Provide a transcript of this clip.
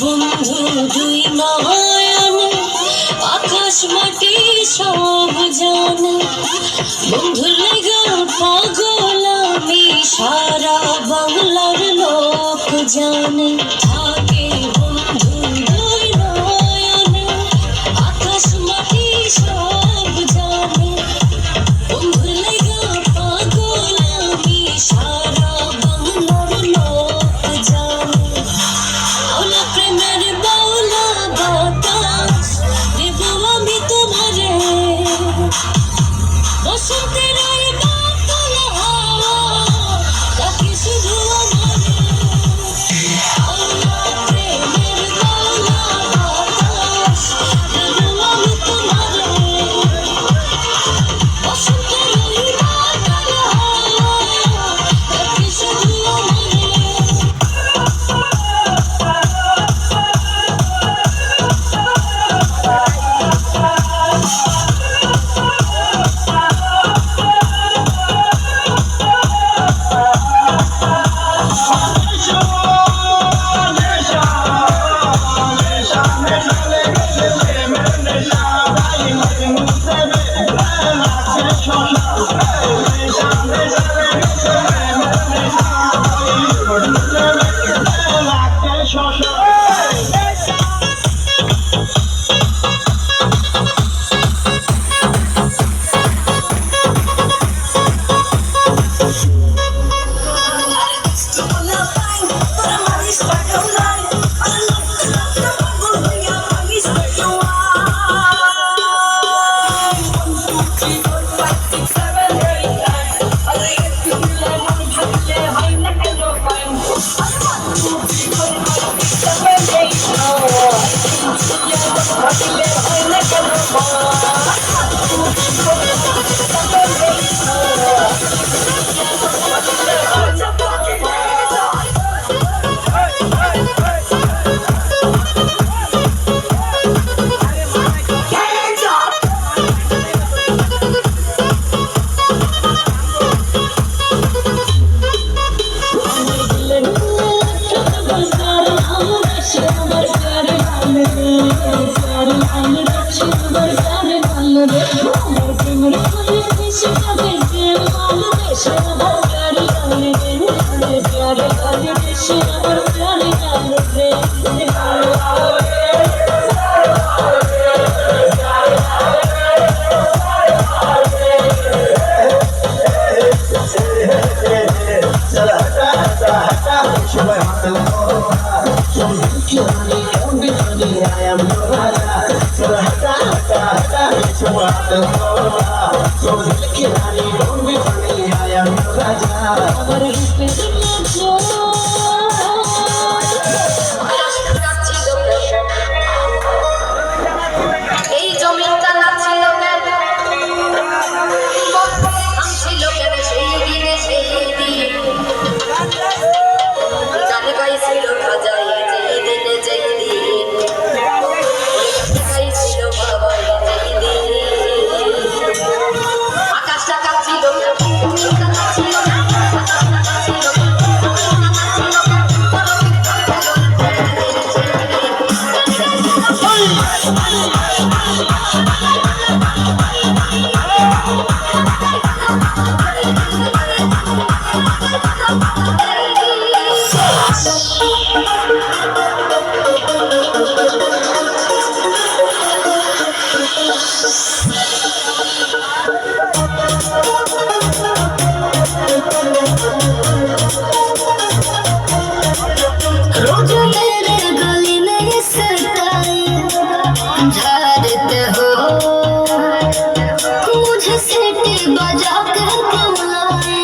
বন্ধু দুই নয়নে আকাশ মাটি সব জানে, বন্ধুর লেগা পাগল আমি সারা বাংলার লোক জানে। থাকে বন্ধু দুই নয়নে আকাশ মাটি সব জানে, বন্ধুর লেগা পাগল আমি সারা বাংলার লোক জানে। প্রেমের বাউলা বাতাস দেব আমি তোমারে, বসন্তের ওই বাতাল হাওয়া ডাকে শুধু আমারে। প্রেমের বাউলা বাতাস দেব আমি তোমারে, বসন্তের ওই বাতাল হাওয়া ডাকে শুধু আমারে। এই জমিটা না ছিল কেন, ছিল কেন সেই দিনে সেই দিন, জানে গাইছিল খাজাই যেই দিনে যেই দিন, গাইছিল বাবাই যেই দিন। আকাশটা কাঁপছিল, ছিল না, रोज मेरे गली में सताए झाड़ते हो, मुझे सीटी बजा कर क्यों लाए।